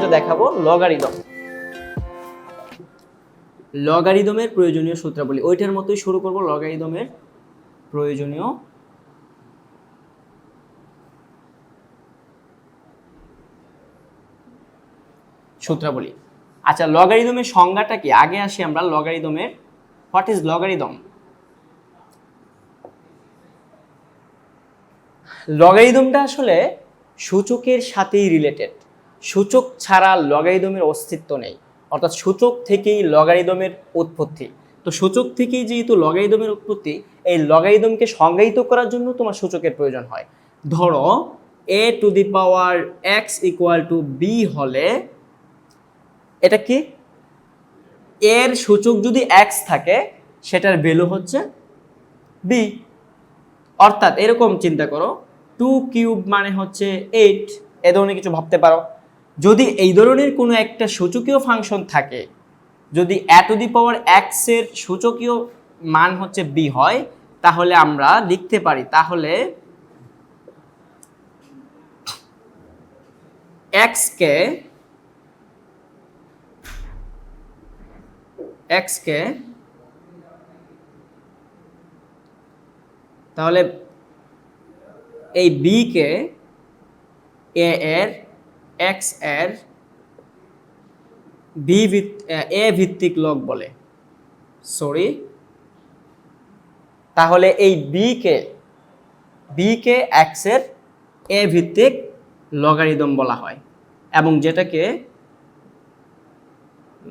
যেটা দেখাবো লগারিদম। লগারিদমের প্রয়োজনীয় সূত্রাবলী ওইটার মতোই শুরু করব। লগারিদমের প্রয়োজনীয় সূত্রাবলী। আচ্ছা, লগারিদমের সংজ্ঞাটা কি? আগে আসি আমরা লগারিদমের। What is logarithm? লগারিদমটা আসলে সূচকের সাথেই রিলেটেড। সূচক ছাড়া লগারিদমের অস্তিত্ব নেই, অর্থাৎ সূচক থেকেই লগারিদমের উৎপত্তি। তো সূচক থেকেই যেহেতু লগারিদমের উৎপত্তি, এই লগারিদমকে সংজ্ঞায়িত করার জন্য তোমার সূচকের প্রয়োজন হয়। ধরো a two the power x equal to b হলে এটা কি? এর সূচক যদি x থাকে সেটার ভ্যালু হচ্ছে b। অর্থাৎ এরকম চিন্তা করো, 2 কিউব মানে হচ্ছে 8, এ ধরনের কিছু ভাবতে পারো। যদি এই ধরনের কোনো একটা সূচকীয় ফাংশন থাকে, যদি a two the power x এর সূচকীয় মান হচ্ছে b হয়, তাহলে আমরা লিখতে পারি, তাহলে x কে তাহলে এই b কে a এর x এর a ভিত্তিক লগ বলে। সরি, তাহলে এই b কে x এর a ভিত্তিক লগারিদম বলা হয়, এবং যেটাকে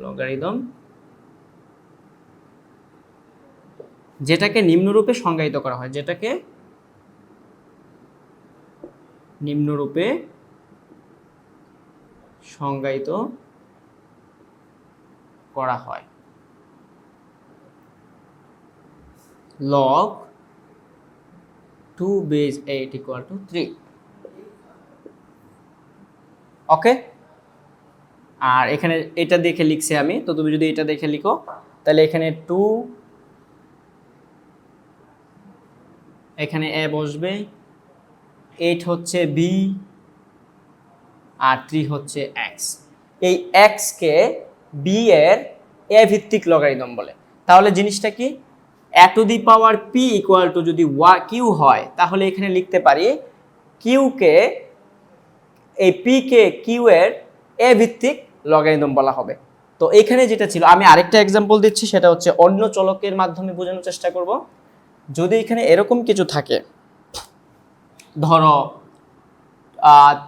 লগারিদম নিম্নরূপে সংজ্ঞায়িত করা হয়, যেটাকে নিম্নরূপে সংজ্ঞায়িত করা হয়। log 2 base 8 equal to 3। ওকে, আর এখানে এটা দেখে লিখছি আমি, তো তুমি যদি এটা দেখে লিখো তাহলে এখানে 2, এখানে a বসবে, 8 হচ্ছে b আর 3 হচ্ছে x। এই x কে b এর a ভিত্তিক লগারিদম বলে। তাহলে জিনিসটা কি? a two the power p equal to যদি q হয়, তাহলে এখানে লিখতে পারি q কে, এই p কে q এর a ভিত্তিক লগারিদম বলা হবে। তো এখানে যেটা ছিল, আমি আরেকটা एग्जांपल দিচ্ছি, সেটা হচ্ছে অন্য চলকের মাধ্যমে বোঝানোর চেষ্টা করব। যদি এখানে এরকম কিছু থাকে, ধরো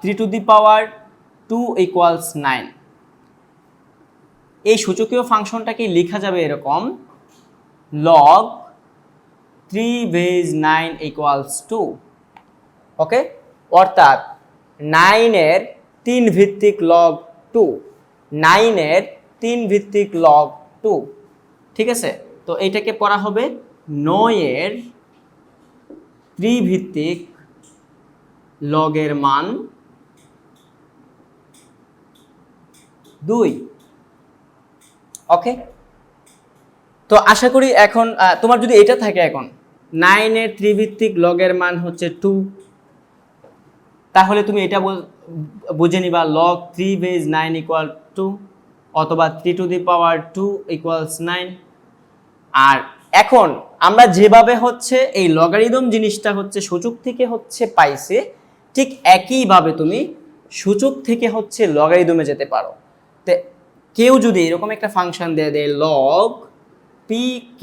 3 টু দি পাওয়ার 2 ইকুয়ালস 9, এই সূচকীয় ফাংশনটাকে লেখা যাবে এরকম, log 3 বেজ 9 ইকুয়ালস 2। ওকে, অর্থাৎ 9 এর 3 ভিত্তিক log 2, 9 এর 3 ভিত্তিক log 2। ঠিক আছে, তো এইটাকে পড়া হবে 9 এর 3 ভিত্তিক লগের মান 2। ওকে, তো আশা করি এখন তোমার যদি এটা থাকে, এখন 9 এর 3 ভিত্তিক লগের মান হচ্ছে 2, তাহলে তুমি এটা বুঝে নিবা log 3 বেজ 9 ইকুয়াল 2, অথবা 3 টু দি পাওয়ার 2 ইকুয়ালস 9। আর এখন আমরা যেভাবে হচ্ছে এই লগারিদম জিনিসটা হচ্ছে সূচক থেকে হচ্ছে পাইছে, ঠিক একইভাবে তুমি সূচক থেকে হচ্ছে লগারিদমে যেতে পারো। তো কেউ যদি এরকম একটা ফাংশন দিয়ে দেয় log p q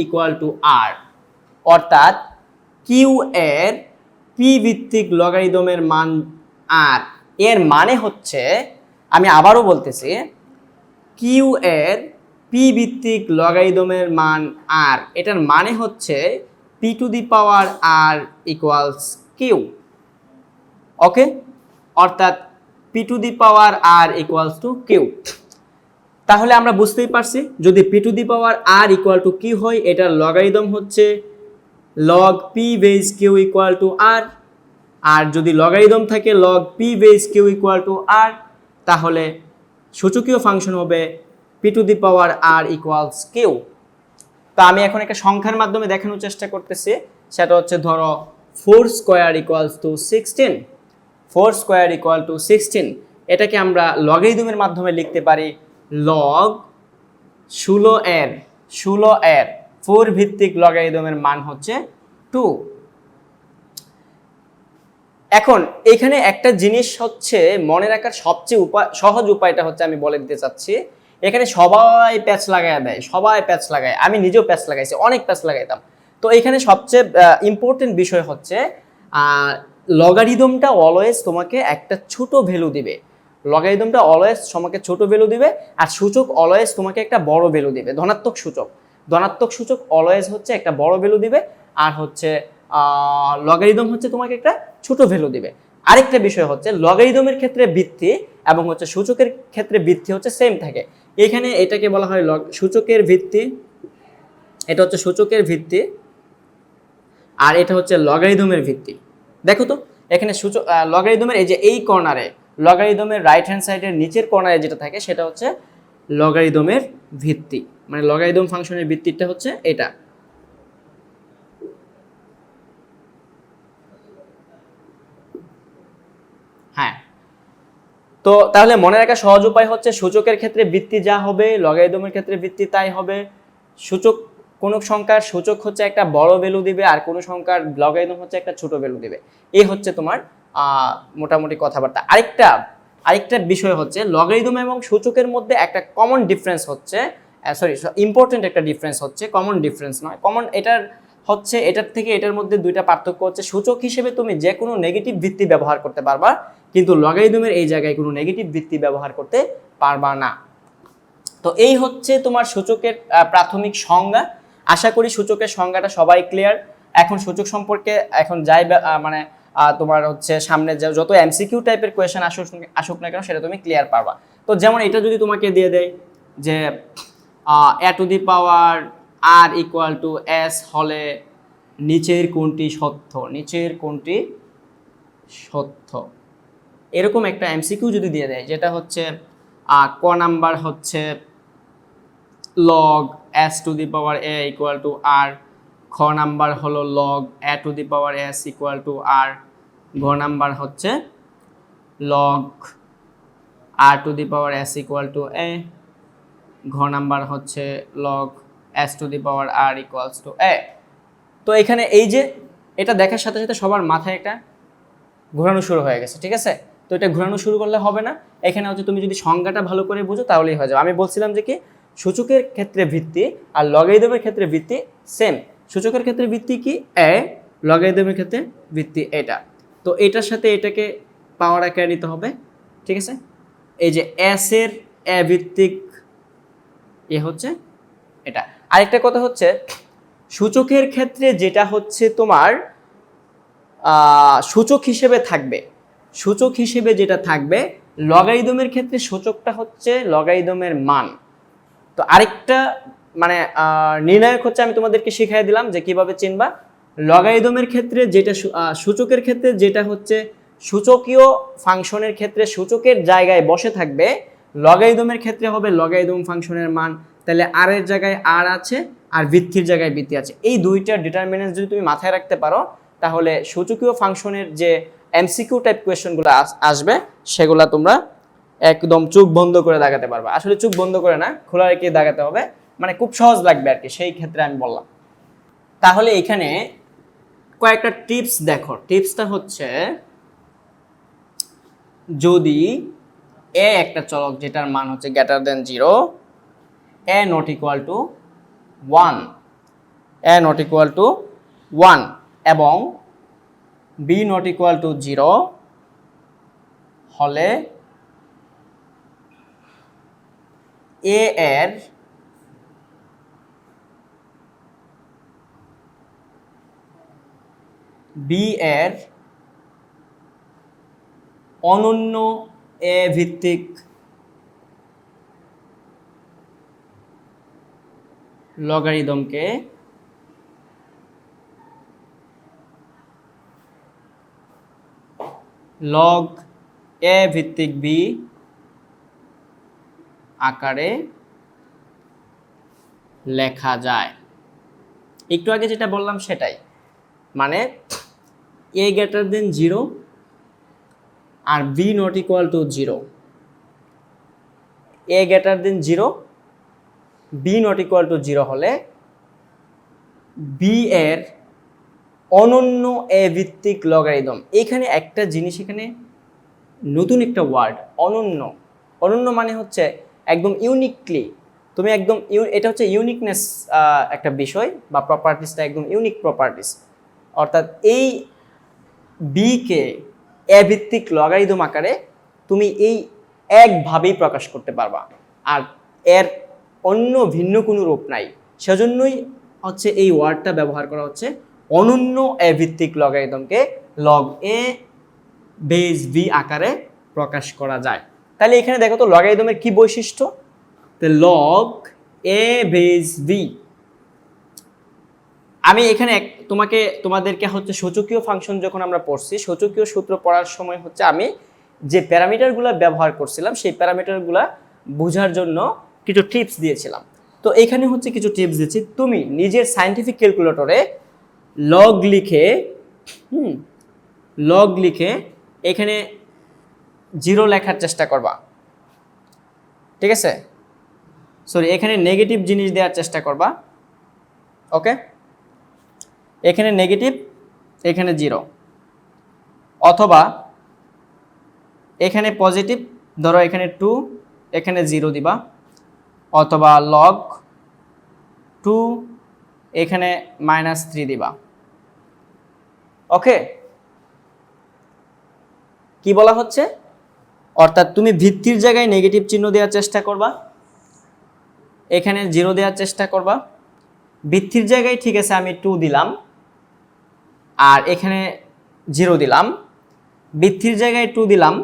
equal to r, অর্থাৎ q এর p ভিত্তিক লগারিদমের মান r, এর মানে হচ্ছে, আমি আবারও বলতেছি, q এর p ভিত্তিক লগারিদমের মান r, এটার মানে হচ্ছে p to the power r equals q। Okay, অর্থাৎ p to the power r equals to q। তাহলে আমরা বুঝতেই পারছি, যদি p to the power r equal to q হয়, এটার লগারিদম হচ্ছে log p base q equal to r। আর যদি লগারিদম থাকে log p base q equal to r, তাহলে সূচকীয় ফাংশন হবে p to the power r equals q। তো আমি এখন একটা সংখ্যার মাধ্যমে দেখানোর চেষ্টা করতেছি, সেটা হচ্ছে ধরো 4 square equals to 16, 4 square equal to 16। এটাকে আমরা লগারিদমের মাধ্যমে লিখতে পারি লগ 16 এর 4 ভিত্তিক লগারিদমের মান হচ্ছে 2। এখন এখানে একটা জিনিস হচ্ছে মনে রাখার সবচেয়ে সহজ উপায়টা হচ্ছে আমি বলে দিতে চাচ্ছি, এখানে সবাই প্যাচ লাগায় দেয়, সবাই প্যাচ লাগায়, আমি নিজেও প্যাচ লাগাইছি, অনেক প্যাচ লাগাইতাম। তো এখানে সবচেয়ে ইম্পর্টেন্ট বিষয় হচ্ছে লগারিদমটা অলওয়েজ তোমাকে একটা ছোট ভ্যালু দিবে, লগারিদমটা অলওয়েজ তোমাকে ছোট ভ্যালু দিবে, আর সূচক অলওয়েজ তোমাকে একটা বড় ভ্যালু দিবে। ধনাত্মক সূচক অলওয়েজ হচ্ছে একটা বড় ভ্যালু দিবে, আর হচ্ছে লগারিদম হচ্ছে তোমাকে একটা ছোট ভ্যালু দিবে। আরেকটা বিষয় হচ্ছে লগারিদমের ক্ষেত্রে ভিত্তি এবং হচ্ছে সূচকের ক্ষেত্রে ভিত্তি হচ্ছে সেম থাকে। এখানে এটাকে বলা হয় সূচকের ভিত্তি, এটা হচ্ছে সূচকের ভিত্তি, আর এটা হচ্ছে লগারিদমের ভিত্তি। দেখো তো এখানে সূচক লগারিদমের এই যে এই কর্নারে, লগারিদমের রাইট হ্যান্ড সাইডের নিচের কর্নারে যেটা থাকে সেটা হচ্ছে লগারিদমের ভিত্তি, মানে লগারিদম ফাংশনের ভিত্তিটা হচ্ছে এটা। হ্যাঁ, তো তাহলে মনে রাখা সহজ উপায় হচ্ছে সূচকের ক্ষেত্রে ভিত্তি যা হবে লগারিদমের ক্ষেত্রে ভিত্তি তাই হবে। সূচক কোন সংখ্যার সূচক হচ্ছে একটা বড় ভ্যালু দিবে, আর কোন সংখ্যার লগারিদম হচ্ছে একটা ছোট ভ্যালু দিবে। এই হচ্ছে তোমার মোটামুটি কথাবার্তা। আরেকটা বিষয় হচ্ছে লগারিদম এবং সূচকের মধ্যে একটা কমন ডিফারেন্স হচ্ছে, ইম্পর্টেন্ট একটা ডিফারেন্স হচ্ছে, কমন ডিফারেন্স নয়, কমন এটার হচ্ছে এটার থেকে এটার মধ্যে দুইটা পার্থক্য হচ্ছে সূচক হিসেবে তুমি যে কোনো নেগেটিভ ভিত্তি ব্যবহার করতে পারবা, কিন্তু লগারিদমের এই জায়গায় কোনো নেগেটিভ ভিত্তি ব্যবহার করতে পারবা না। তো এই হচ্ছে তোমার সূচকের প্রাথমিক সংজ্ঞা। আশা করি সূচকের সংজ্ঞাটা সবাই ক্লিয়ার। এখন সূচক সম্পর্কে এখন যাই মানে তোমার হচ্ছে সামনে যত এমসিকিউ টাইপের কোয়েশ্চেন আসুক না কেন সেটা তুমি ক্লিয়ার পারবা। তো যেমন এটা যদি তোমাকে দিয়ে দেয় যে a two the power r equal two s হলে নিচের কোনটি সত্য, এরকম একটা এমসিকিউ যদি দিয়ে দেয়, যেটা হচ্ছে ক নাম্বার হচ্ছে log s two the power a equal to r, খ নাম্বার হলো log a two the power s equal to r, ঘ নাম্বার হচ্ছে log r two the power s equal to a, ঘ নাম্বার হচ্ছে log s two the power r equals two a। তো এখানে এই যে এটা দেখার সাথে সাথে সবার মাথায় একটা ঘোরানো শুরু হয়ে গেছে, ঠিক আছে? তো এটা ঘোরানো শুরু করলে হবে না, এখানে হচ্ছে তুমি যদি সংজ্ঞাটা ভালো করে বুঝো তাহলেই হয়ে যাবে। আমি বলছিলাম যে কি সূচকের ক্ষেত্রে ভিত্তি আর লগারিদমের ক্ষেত্রে ভিত্তি সেম। সূচকের ক্ষেত্রে ভিত্তি কি a, লগারিদমের ক্ষেত্রে ভিত্তি এটা। তো এটার সাথে এটাকে পাওয়ার আকারে নিতে হবে, ঠিক আছে? এই যে s এর a ভিত্তিক এ হচ্ছে এটা। আরেকটা কথা হচ্ছে সূচকের ক্ষেত্রে যেটা হচ্ছে তোমার সূচক হিসেবে যেটা থাকবে, লগারিদমের ক্ষেত্রে সূচকটা হচ্ছে লগারিদমের মান। তো আরেকটা মানে নির্ণায়ক হচ্ছে আমি তোমাদেরকে শিখিয়ে দিলাম যে কিভাবে চিনবা। লগারিদমের ক্ষেত্রে যেটা সূচকের ক্ষেত্রে যেটা হচ্ছে সূচকীয় ফাংশনের ক্ষেত্রে সূচকের জায়গায় বসে থাকবে, লগারিদমের ক্ষেত্রে হবে লগারিদম ফাংশনের মান। তাহলে আর এর জায়গায় আর আছে আর ভিত্তির জায়গায় ভিত্তি আছে। এই দুইটার ডিটারমিনেন্স যদি তুমি মাথায় রাখতে পারো তাহলে সূচকীয় ফাংশনের যে এমসিকিউ টাইপ কোয়েশ্চেনগুলো আসবে সেগুলো তোমরা একদম চোখ বন্ধ করে দাগাতে পারবে। আসলে চোখ বন্ধ করে না, খোলা রেখে দাগাতে হবে, মানে খুব সহজ লাগবে আর কি, সেই ক্ষেত্রে আমি বললাম। তাহলে এখানে কয়েকটা টিপস দেখো। টিপসটা হচ্ছে যদি এ একটা চলক যেটার মান হচ্ছে greater than 0, A not equal two 1 এবং বি নট ইকুয়াল টু 0 হলে এ এর বি এর অনন্য এ ভিত্তিক লগারিদমকে লগ এ ভিত্তিক বি আকারে লেখা যায়। একটু আগে যেটা বললাম সেটাই, মানে এ গ্রেটার দেন 0 আর b not equal to 0 a greater than 0, b not equal to 0 হলে b এর অনন্য a ভিত্তিক লগারিদম। এখানে একটা জিনিস, এখানে নতুন একটা ওয়ার্ড, অনন্য। অনন্য মানে হচ্ছে একদম ইউনিকলি, তুমি একদম এটা হচ্ছে ইউনিকনেস একটা বিষয়, বা প্রপার্টিসটা একদম ইউনিক প্রপার্টিস। অর্থাৎ এই বিকে এ ভিত্তিক লগারিদম আকারে তুমি এই একভাবেই প্রকাশ করতে পারবা, আর এর অন্য ভিন্ন কোনো রূপ নাই। সেজন্যই হচ্ছে এই ওয়ার্ডটা ব্যবহার করা হচ্ছে, অনন্য এ ভিত্তিক লগারিদমকে লগ এ বেস ভি আকারে প্রকাশ করা যায়। তাহলে এখানে দেখো তো লগারিদমের কি বৈশিষ্ট্য, লগ এ বেস ভি। আমি এখানে তোমাদেরকে হচ্ছে সূচকীয় ফাংশন যখন আমরা পড়ছি, সূচকীয় সূত্র পড়ার সময় হচ্ছে আমি যে প্যারামিটারগুলো ব্যবহার করছিলাম সেই প্যারামিটারগুলো বোঝার জন্য কিছু টিপস দিয়েছিলাম। তো এখানে হচ্ছে কিছু টিপস দিচ্ছি, তুমি নিজের সায়েন্টিফিক ক্যালকুলেটরে লগ লিখে এখানে 0 লেখার চেষ্টা করবা, ঠিক আছে? সরি, এখানে নেগেটিভ জিনিস দেওয়ার চেষ্টা করবা, ওকে? এখানে নেগেটিভ, এখানে 0, অথবা এখানে পজিটিভ, ধরো এখানে 2, এখানে 0 দিবা, অথবা লগ 2, এখানে -3 দিবা, ওকে? কি বলা হচ্ছে, অর্থাৎ তুমি ভিত্তির জায়গায় নেগেটিভ চিহ্ন দেওয়ার চেষ্টা করবা, এখানে 0 দেওয়ার চেষ্টা করবা। ভিত্তির জায়গায় ঠিক আছে আমি 2 দিলাম, আর এখানে 0 দিলাম। ভিত্তির জায়গায় 2 দিলাম,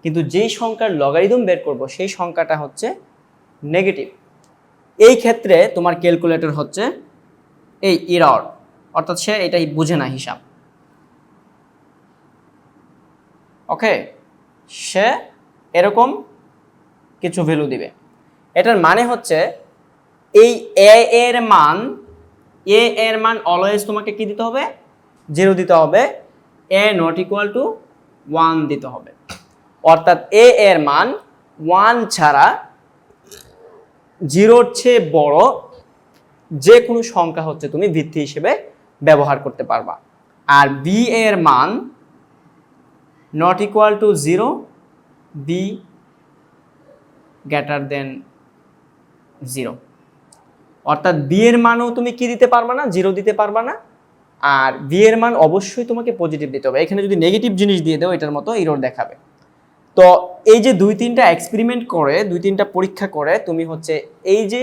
কিন্তু যেই সংখ্যার লগারিদম বের করব সেই সংখ্যাটা হচ্ছে নেগেটিভ। এই ক্ষেত্রে তোমার ক্যালকুলেটর হচ্ছে এই এরর, অর্থাৎ সে এটাই বুঝে না হিসাব, ওকে? সে এরকম কিছু ভ্যালু দিবে। এটার মানে হচ্ছে এই এ এর মান অলওয়েজ তোমাকে কি দিতে হবে, 0 দিতে হবে, এ নট ইকুয়াল টু 1 দিতে হবে। অর্থাৎ এ এর মান 1 ছাড়া 0-র চেয়ে বড় যে কোনো সংখ্যা হচ্ছে তুমি ভিত্তি হিসেবে ব্যবহার করতে পারবা। আর বি এর মান not equal to 0, B greater than 0। অর্থাৎ বি এর মানও তুমি কি দিতে পারবা না, 0 দিতে পারবা না, আর বি এর মান অবশ্যই তোমাকে পজিটিভ দিতে হবে। এখানে যদি নেগেটিভ জিনিস দিয়ে দাও এটার মতো এরর দেখাবে। তো এই যে 2-3টা এক্সপেরিমেন্ট করে, 2-3টা পরীক্ষা করে তুমি হচ্ছে এই যে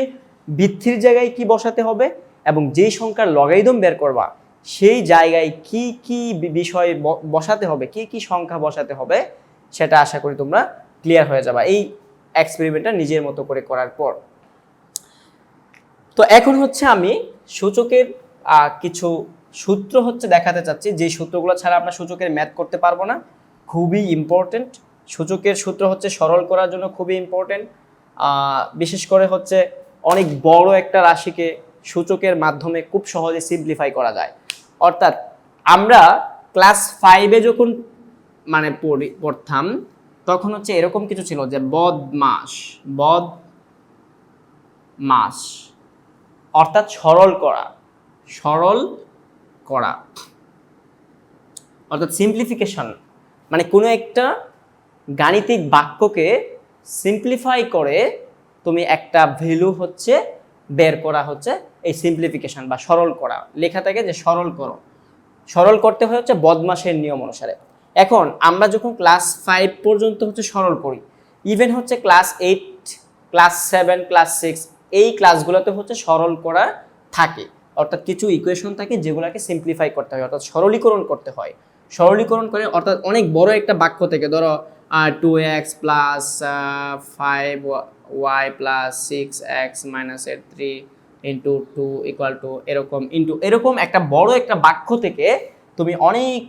ভিত্তির জায়গায় কি বসাতে হবে এবং যেই সংখ্যার লগারিদম বের করবা সেই জায়গায় কি কি বিষয় বসাতে হবে, কি কি সংখ্যা বসাতে হবে, সেটা আশা করি তোমরা ক্লিয়ার হয়ে যাবে এই এক্সপেরিমেন্টটা নিজের মতো করে করার পর। তো এখন হচ্ছে আমি সূচকের কিছু সূত্র হচ্ছে দেখাতে চাচ্ছি, যে সূত্রগুলো ছাড়া আমরা সূচকের ম্যাথ করতে পারবো না, খুবই ইম্পর্টেন্ট। সূচকের সূত্র হচ্ছে সরল করার জন্য খুবই ইম্পর্টেন্ট। বিশেষ করে হচ্ছে অনেক বড় একটা রাশিকে সূচকের মাধ্যমে খুব সহজে সিম্পলিফাই করা যায়। অর্থাৎ আমরা ক্লাস 5-এ যখন মানে পড়তাম তখন হচ্ছে এরকম কিছু ছিল যে বদমাস অর্থাৎ সরল করা অর্থাৎ সিম্পলিফিকেশন, মানে কোনো একটা গাণিতিক বাক্যকে সিম্পলিফাই করে তুমি একটা ভ্যালু হচ্ছে বের করা হচ্ছে এই সিম্পলিফিকেশন বা সরল করা। লেখা থাকে যে সরল করতে হয় হচ্ছে বদমাসের নিয়ম অনুসারে। এখন আমরা যখন ক্লাস 5 পর্যন্ত হচ্ছে সরল করি, ইভেন হচ্ছে ক্লাস 8, ক্লাস 7, ক্লাস 6 এই ক্লাসগুলোতে হচ্ছে সরল করা থাকে। অর্থাৎ কিছু ইকুয়েশন থাকে যেগুলোকে সিম্পলিফাই করতে হয়, অর্থাৎ সরলীকরণ করতে হয়। সরলীকরণ করে অর্থাৎ অনেক বড় একটা বাক্য থেকে, ধরো 2x plus 5y plus 6x minus 3 into 2 equal to এরকম একটা বড় একটা বাক্য থেকে তুমি অনেক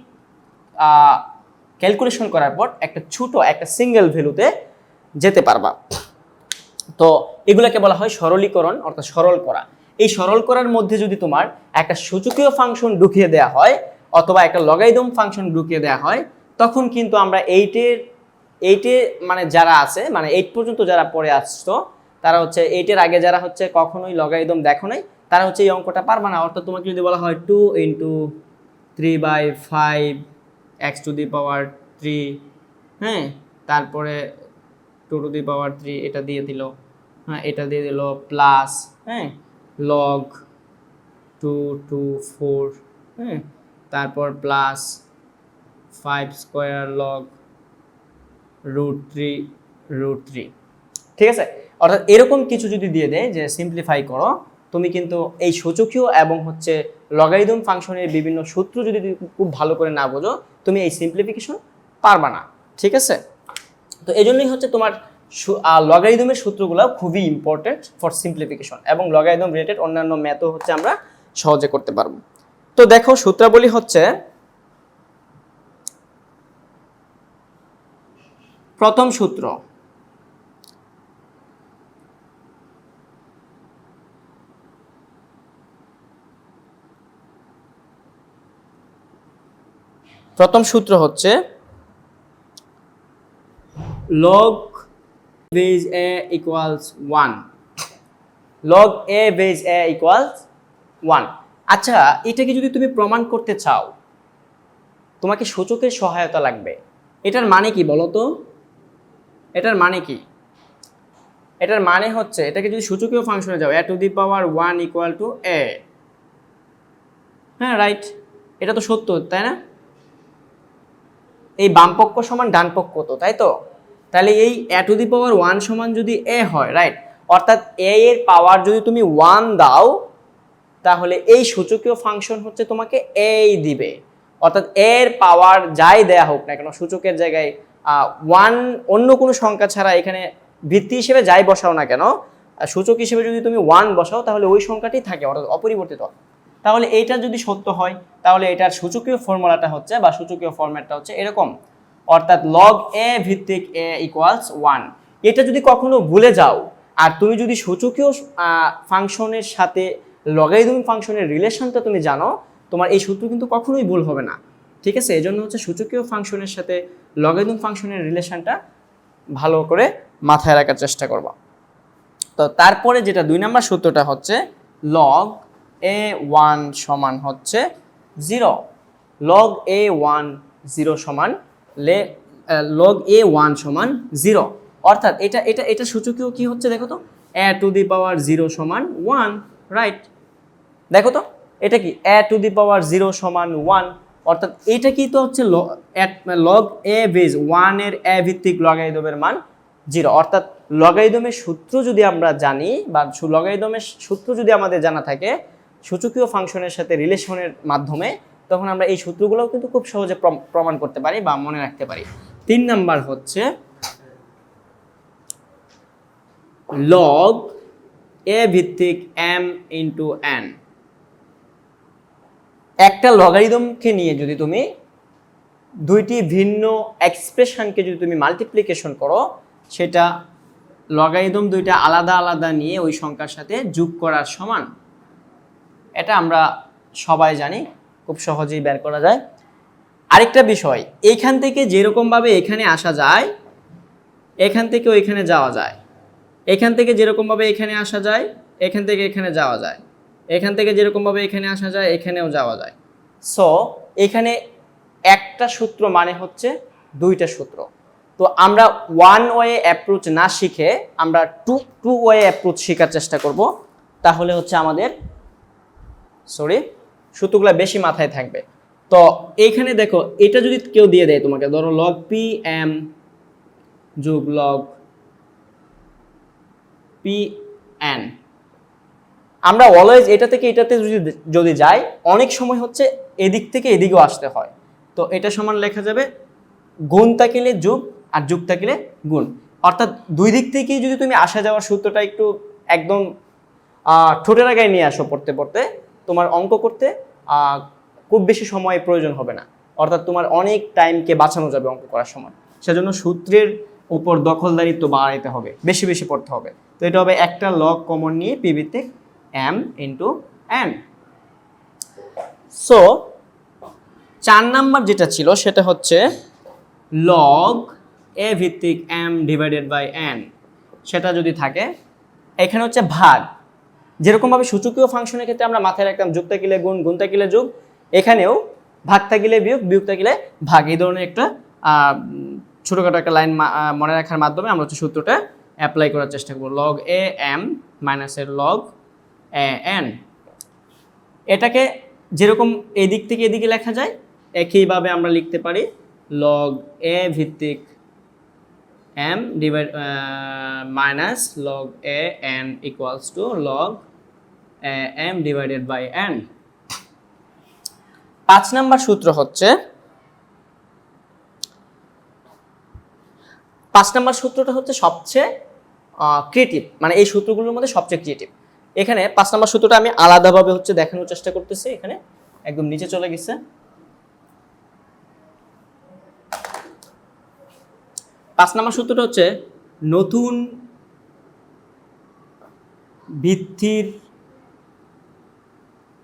ক্যালকুলেশন করার পর একটা ছোট একটা সিঙ্গেল ভ্যালুতে যেতে পারবা। তো এগুলোকে বলা হয় সরলীকরণ, অর্থাৎ সরল করা। এই সরল করার মধ্যে যদি তোমার একটা সূচকীয় ফাংশন ঢুকিয়ে দেওয়া হয় অথবা একটা লগারিদম ফাংশন ঢুকিয়ে দেওয়া হয়, তখন কিন্তু আমরা 8-এর এইটে মানে যারা আছে মানে 8 পর্যন্ত যারা পড়ে আসছো তারা হচ্ছে 8 এর আগে যারা হচ্ছে কখনোই লগারিদম দেখো নাই তারা হচ্ছে এই অঙ্কটা পারবে না। অর্থাৎ তোমাকে যদি বলা হয় 2 ইন্টু 3/5 x টু দি পাওয়ার 3, হ্যাঁ, তারপরে 2 টু দি পাওয়ার 3 এটা দিয়ে দিল, হ্যাঁ, এটা দিয়ে দিল প্লাস, হ্যাঁ, লগ 2 টু 4, হ্যাঁ, তারপর প্লাস 5 স্কোয়ার লগ √3, ঠিক আছে। অর্থাৎ এরকম কিছু যদি দিয়ে দেয় যে সিম্পলিফাই করো, তুমি কিন্তু এই সূচকীয় এবং হচ্ছে লগারিদম ফাংশনের বিভিন্ন সূত্র যদি খুব ভালো করে না বোঝো তুমি এই সিম্পলিফিকেশন পারবা না, ঠিক আছে। তো এই জন্যই হচ্ছে তোমার লগারিদমের সূত্রগুলো খুবই ইম্পর্টেন্ট ফর সিম্পলিফিকেশন, এবং লগারিদম রিলেটেড অন্যান্য ম্যাথও হচ্ছে আমরা সহজে করতে পারবো। তো দেখো সূত্রাবলী হচ্ছে, প্রথম সূত্র হচ্ছে log base a equals 1, log a base a equals 1। আচ্ছা, এটাকে যদি তুমি প্রমাণ করতে চাও তোমাকে সূচকের সহায়তা লাগবে। এটার মানে কি বলো তো? এটার মানে কি? এটার মানে হচ্ছে এটাকে যদি সূচকীয় ফাংশনে যাও a two the power 1 equal to a, হ্যাঁ রাইট, এটা তো সত্য তাই না? এই বাম পক্ষ সমান ডান পক্ষ তো, তাই তো? তাহলে এই a টু দি পাওয়ার 1 সমান যদি a হয়, রাইট, অর্থাৎ a এর পাওয়ার যদি তুমি 1 দাও তাহলে এই সূচকীয় ফাংশন হচ্ছে তোমাকে a দিবে। অর্থাৎ a এর পাওয়ার যাই দেয়া হোক না কেন সূচকের জায়গায় 1 অন্য কোনো সংখ্যা ছাড়া এখানে ভিত্তি হিসেবে যাই বসাও না কেন, সূচক হিসেবে যদি তুমি 1 বসাও তাহলে ওই সংখ্যাটি থাকে, অর্থাৎ অপরিবর্তিত। তাহলে এইটা যদি সত্য হয় তাহলে এটার সূচকীয় ফর্মুলাটা হচ্ছে বা সূচকীয় ফরম্যাটটা হচ্ছে এরকম, অর্থাৎ log a ভিত্তিক a ইকুয়ালস 1। এটা যদি কখনো ভুলে যাও আর তুমি যদি সূচকীয় ফাংশনের সাথে লগারিদম ফাংশনের রিলেশনটা তুমি জানো, তোমার এই সূত্র কিন্তু কখনোই ভুল হবে না, ঠিক আছে। এজন্য হচ্ছে সূচকীয় ফাংশনের সাথে লগারিদম ফাংশনের রিলেশনটা ভালো করে মাথায় রাখার চেষ্টা করবা। তো তারপরে যেটা 2 নম্বর সূত্রটা হচ্ছে log a1 সমান হচ্ছে 0, log a1 0 সমান log a1 সমান 0, অর্থাৎ এটা সূচকীয় কি হচ্ছে দেখো তো, a টু দি পাওয়ার 0 সমান 1, রাইট। দেখো তো এটা কি a টু দি পাওয়ার 0 সমান 1, অর্থাৎ এটা কি তো হচ্ছে log a বেজ 1 এর a ভিত্তিক লগারিদমের মান 0। অর্থাৎ লগারিদমের সূত্র যদি আমরা জানি বা লগারিদমের সূত্র যদি আমাদের জানা থাকে সূচকীয় ফাংশনের সাথে রিলেশনের মাধ্যমে, তখন আমরা এই সূত্রগুলোও কিন্তু খুব সহজে প্রমাণ করতে পারি বা মনে রাখতে পারি। 3 নাম্বার হচ্ছে log a ভিত্তিক m ইন্টু n। একটা লগারিদমকে নিয়ে যদি তুমি দুইটি ভিন্ন এক্সপ্রেশনকে যদি তুমি মাল্টিপ্লিকেশন করো, সেটা লগারিদম দুইটা আলাদা আলাদা নিয়ে ওই সংখ্যার সাথে যোগ করার সমান। এটা আমরা সবাই জানি, খুব সহজেই বের করা যায়। আরেকটা বিষয়, এইখান থেকে যেরকমভাবে এখানে আসা যায় এখান থেকে ওইখানে যাওয়া যায়, এখান থেকে যেরকমভাবে এখানে আসা যায় এখান থেকে এখানে যাওয়া যায়, এখান থেকে যেরকমভাবে এখানে আসা যায় এখানেও যাওয়া যায়। সো এখানে একটা সূত্র মানে হচ্ছে দুইটা সূত্র। তো আমরা ওয়ান ওয়ে অ্যাপ্রোচ না শিখে আমরা টু ওয়ে অ্যাপ্রোচ শেখার চেষ্টা করব, তাহলে হচ্ছে আমাদের সূত্রগুলো বেশি মাথায় থাকবে। তো এইখানে দেখো এটা যদি কেউ দিয়ে দেয় তোমাকে, ধরো log pm যোগ log pn, আমরা অলওয়েজ এটা থেকে এটাতে যদি যাই অনেক সময় হচ্ছে এদিক থেকে এদিকেও আসতে হয়। তো এটা সমান লেখা যাবে গুণ থাকলে যোগ আর যোগ থাকলে গুণ, অর্থাৎ দুই দিক থেকেই যদি তুমি আসা যাওয়ার সূত্রটা একটু একদম ঠোঁটের আগায় নিয়ে আসো পড়তে পড়তে, তোমার অঙ্ক করতে খুব বেশি সময় প্রয়োজন হবে না, অর্থাৎ তোমার অনেক টাইমকে বাঁচানো যাবে অঙ্ক করার সময়। সেজন্য সূত্রের উপর দখলদারিত্ব বাড়াইতে হবে, বেশি বেশি পড়তে হবে। তো এটা হবে একটা লগ কমন নিয়ে পি ভিত্তিক m into n। So 4 number যেটা ছিল সেটা হচ্ছে log এ ভিত্তিক এম ডিভাইডেড বাই এন, সেটা যদি থাকে, এখানে হচ্ছে ভাগ। যেরকমভাবে সূচকীয় ফাংশনের ক্ষেত্রে আমরা মাথায় রাখতাম যোগ থাকিলে গুণ, গুণ থাকিলে যোগ, এখানেও ভাগ থাকিলে বিয়োগ, বিয়োগ থাকিলে ভাগ, এই ধরনের একটা ছোটোখাটো একটা লাইন মনে রাখার মাধ্যমে আমরা হচ্ছে সূত্রটা অ্যাপ্লাই করার চেষ্টা করব। লগ এ এম মাইনাসের লগ এ এন, এটাকে যেরকম এদিক থেকে এদিকে লেখা যায় একইভাবে আমরা লিখতে পারি লগ এ ভিত্তিক M divide minus log A N equals to log M divided by N. 5 number সূত্র হচ্ছে, 5 নাম্বার সূত্রটা হচ্ছে সবচেয়ে ক্রিয়েটিভ, মানে এই সূত্রগুলোর মধ্যে সবচেয়ে ক্রিয়েটিভ। এখানে 5 নাম্বার সূত্রটা আমি আলাদাভাবে হচ্ছে দেখানোর চেষ্টা করতেছি, এখানে একদম নিচে চলে গেছে। 5 নাম্বার সূত্রটা হচ্ছে নতুন ভিত্তির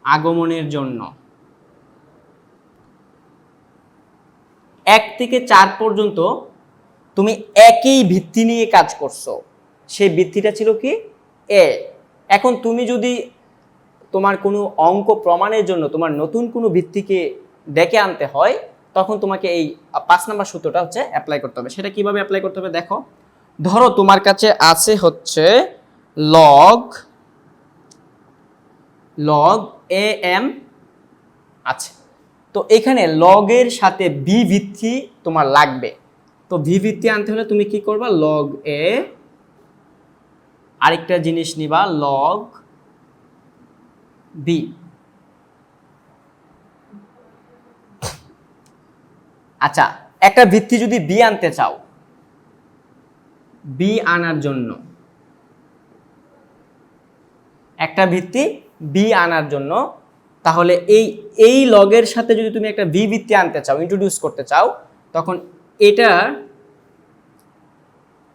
আগমনের জন্য 1 থেকে 4 পর্যন্ত তুমি একই ভিত্তি নিয়ে কাজ করছো, সেই ভিত্তিটা ছিল কি এ। এখন তুমি যদি তোমার কোনো অঙ্ক প্রমাণের জন্য তোমার নতুন কোনো ভিত্তিকে ডেকে আনতে হয়, তখন তোমাকে এই 5 নাম্বার সূত্রটা হচ্ছে অ্যাপ্লাই করতে হবে। সেটা কিভাবে অ্যাপ্লাই করতে হবে দেখো, ধরো তোমার কাছে আছে হচ্ছে লগ এ এম আছে, তো এখানে লগের সাথে বি ভিত্তি তোমার লাগবে। তো ভি ভিত্তি আনতে হলে তুমি কি করবা, লগ এ, আরেকটা জিনিস নিবা লগ বি। আচ্ছা, একটা ভিত্তি যদি বি আনতে চাও, বি আনার জন্য একটা ভিত্তি বি আনার জন্য, তাহলে এই লগের সাথে যদি তুমি একটা বি ভিত্তি আনতে চাও, ইন্ট্রোডিউস করতে চাও, তখন এটা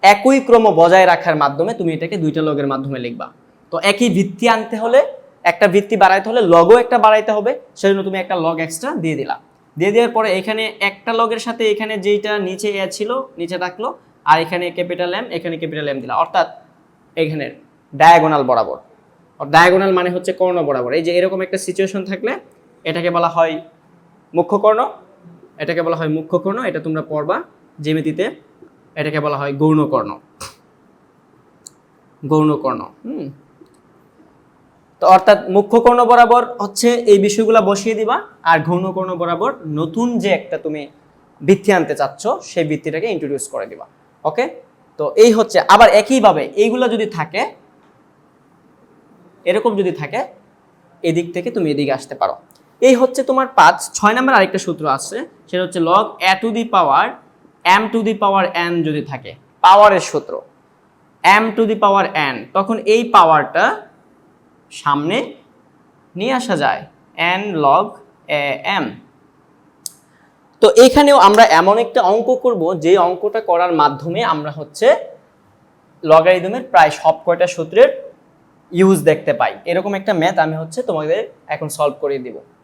একই ক্রম বজায় রাখার মাধ্যমে তুমি এটাকে দুইটা লগের মাধ্যমে লিখবা। তো একই ভিত্তি আনতে হলে, একটা ভিত্তি বাড়াইতে হলে লগও একটা বাড়াইতে হবে, সেজন্য তুমি একটা লগ এক্সট্রা দিয়ে দিলা। দিয়ে দেওয়ার পরে এখানে একটা লগের সাথে এখানে যেটা নিচে এ ছিল নিচে রাখলো, আর এখানে ক্যাপিটাল এম, এখানে ক্যাপিটাল এম দিলা, অর্থাৎ এখানে ডায়াগোনাল বরাবর। ডায়াগোনাল মানে হচ্ছে কর্ণ বরাবর। এই যে এরকম একটা সিচুয়েশন থাকলে এটাকে বলা হয় মুখ্য কর্ণ, এটাকে বলা হয় মুখ্য কর্ণ, এটা তোমরা পড়বা জ্যামিতিতে, এটাকে বলা হয় গৌণ কর্ণ। গৌণ কর্ণ, তো অর্থাৎ মুখ্য কর্ণ বরাবর হচ্ছে এই বিষয়গুলো বসিয়ে দিবা, আর গৌণ কর্ণ বরাবর নতুন যে একটা তুমি ভিত্তি আনতে চাচ্ছ সেই ভিত্তিটাকে ইন্ট্রোডিউস করে দিবা। ওকে, তো এই হচ্ছে। আবার একইভাবে এইগুলো যদি থাকে, এরকম যদি থাকে, এদিক থেকে তুমি এদিকে আসতে পারো। এই হচ্ছে তোমার 6 নাম্বার আরেকটা সূত্র আছে, সেটা হচ্ছে log A to the power M to the power N যদি থাকে, পাওয়ারের সূত্র M to the power N, তখন এই পাওয়ারটা সামনে নিয়ে আসা যায় এন লগ এ এম। তো এখানেও আমরা এমন একটা অঙ্ক করব যে অঙ্কটা করার মাধ্যমে আমরা হচ্ছে লগারিদমের প্রায় সব কয়টা সূত্রের ইউজ দেখতে পাই। এরকম একটা ম্যাথ আমি হচ্ছে তোমাদের এখন সলভ করে দিব।